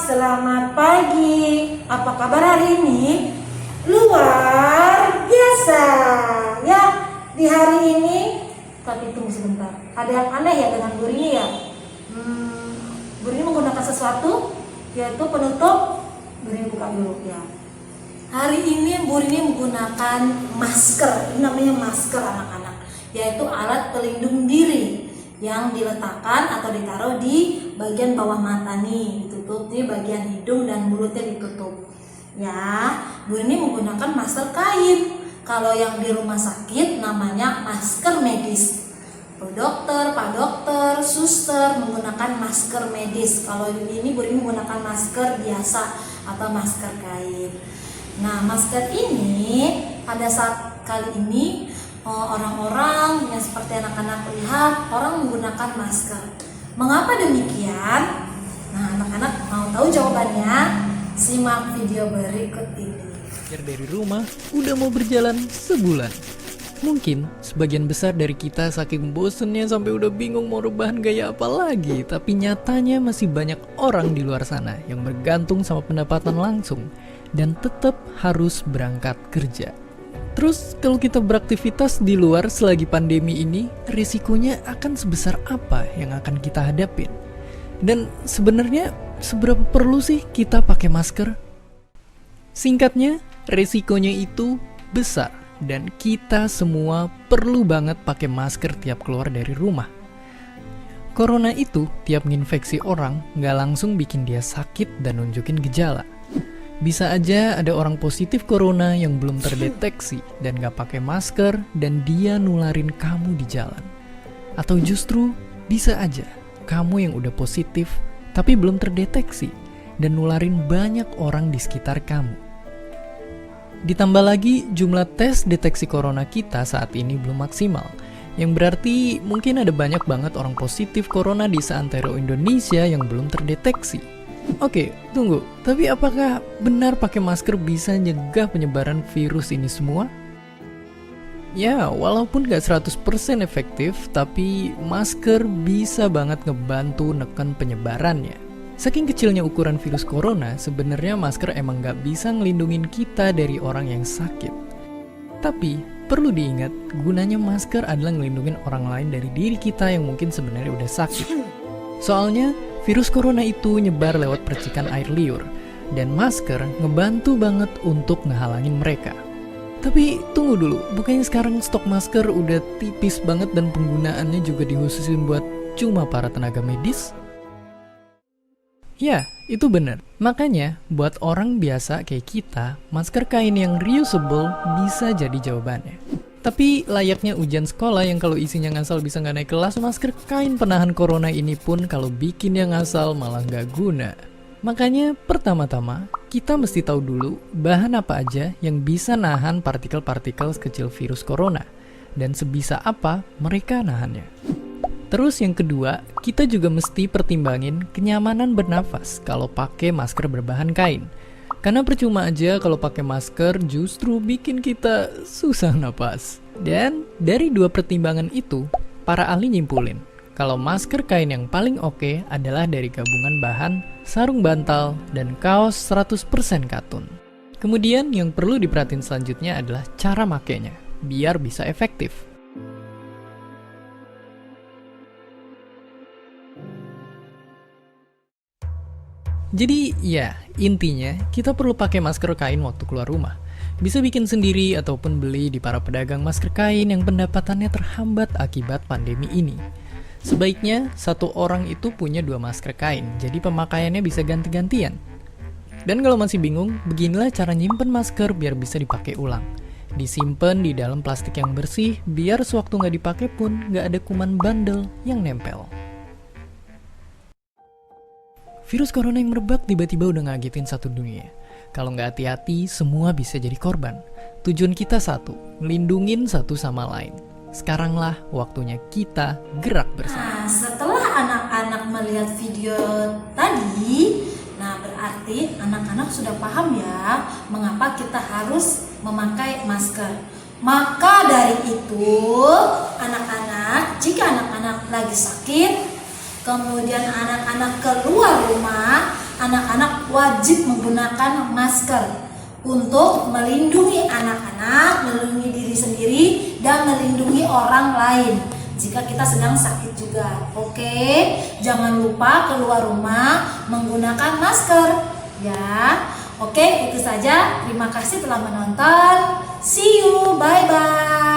selamat pagi. Apa kabar hari ini? Luar biasa ya di hari ini. Tapi tunggu sebentar, ada yang aneh ya dengan Bu Rini ya. Bu Rini menggunakan sesuatu yaitu penutup. Bu Rini buka dulu ya. Hari ini Bu Rini menggunakan masker. Ini namanya masker anak-anak, yaitu alat pelindung diri yang diletakkan atau ditaruh di bagian bawah mata nih, ditutup di bagian hidung dan mulutnya ditutup. Ya, Bu Rini menggunakan masker kain. Kalau yang di rumah sakit namanya masker medis. Bu dokter, Pak dokter, suster menggunakan masker medis. Kalau ini Bu Rini menggunakan masker biasa atau masker kain. Nah, masker ini pada saat kali ini orang-orang yang seperti anak-anak lihat orang menggunakan masker. Mengapa demikian? Nah, anak-anak mau tahu jawabannya? Simak video berikut ini. Dari rumah udah mau berjalan sebulan. Mungkin sebagian besar dari kita saking bosennya sampai udah bingung mau rebahan gaya apa lagi. Tapi nyatanya masih banyak orang di luar sana yang bergantung sama pendapatan langsung dan tetap harus berangkat kerja. Terus kalau kita beraktivitas di luar selagi pandemi ini, risikonya akan sebesar apa yang akan kita hadapin? Dan sebenarnya seberapa perlu sih kita pakai masker? Singkatnya, risikonya itu besar dan kita semua perlu banget pakai masker tiap keluar dari rumah. Corona itu tiap nginfeksi orang nggak langsung bikin dia sakit dan nunjukin gejala. Bisa aja ada orang positif corona yang belum terdeteksi dan gak pakai masker dan dia nularin kamu di jalan. Atau justru bisa aja kamu yang udah positif tapi belum terdeteksi dan nularin banyak orang di sekitar kamu. Ditambah lagi jumlah tes deteksi corona kita saat ini belum maksimal, yang berarti mungkin ada banyak banget orang positif corona di seantero Indonesia yang belum terdeteksi. Oke, tunggu. Tapi apakah benar pakai masker bisa nyegah penyebaran virus ini semua? Ya, walaupun gak 100% efektif, tapi masker bisa banget ngebantu neken penyebarannya. Saking kecilnya ukuran virus corona, sebenarnya masker emang gak bisa ngelindungin kita dari orang yang sakit. Tapi, perlu diingat, gunanya masker adalah ngelindungin orang lain dari diri kita yang mungkin sebenarnya udah sakit. Soalnya, virus corona itu nyebar lewat percikan air liur, dan masker ngebantu banget untuk ngehalangin mereka. Tapi tunggu dulu, bukannya sekarang stok masker udah tipis banget dan penggunaannya juga dikhususin buat cuma para tenaga medis? Ya, itu bener. Makanya, buat orang biasa kayak kita, masker kain yang reusable bisa jadi jawabannya. Tapi layaknya ujian sekolah yang kalau isinya ngasal bisa nggak naik kelas, masker kain penahan corona ini pun kalau bikin yang ngasal malah nggak guna. Makanya pertama-tama kita mesti tahu dulu bahan apa aja yang bisa nahan partikel-partikel sekecil virus corona dan sebisa apa mereka nahannya. Terus yang kedua, kita juga mesti pertimbangin kenyamanan bernafas kalau pakai masker berbahan kain. Karena percuma aja kalau pakai masker justru bikin kita susah napas. Dan dari dua pertimbangan itu, para ahli nyimpulin kalau masker kain yang paling oke adalah dari gabungan bahan sarung bantal dan kaos 100% katun. Kemudian yang perlu diperhatiin selanjutnya adalah cara makainya, biar bisa efektif. Jadi ya, intinya kita perlu pakai masker kain waktu keluar rumah. Bisa bikin sendiri ataupun beli di para pedagang masker kain yang pendapatannya terhambat akibat pandemi ini. Sebaiknya satu orang itu punya 2 masker kain, jadi pemakaiannya bisa ganti-gantian. Dan kalau masih bingung, beginilah cara nyimpen masker biar bisa dipakai ulang. Disimpan di dalam plastik yang bersih, biar sewaktu nggak dipakai pun nggak ada kuman bandel yang nempel. Virus corona yang merebak tiba-tiba udah ngagetin satu dunia. Kalau nggak hati-hati, semua bisa jadi korban. Tujuan kita satu, ngelindungin satu sama lain. Sekaranglah waktunya kita gerak bersama. Nah, setelah anak-anak melihat video tadi, nah berarti anak-anak sudah paham ya mengapa kita harus memakai masker. Maka dari itu, anak-anak, jika anak-anak lagi sakit, kemudian anak-anak keluar rumah, anak-anak wajib menggunakan masker untuk melindungi anak-anak, melindungi diri sendiri, dan melindungi orang lain jika kita sedang sakit juga. Oke, jangan lupa keluar rumah menggunakan masker ya. Oke, itu saja. Terima kasih telah menonton. See you, bye bye.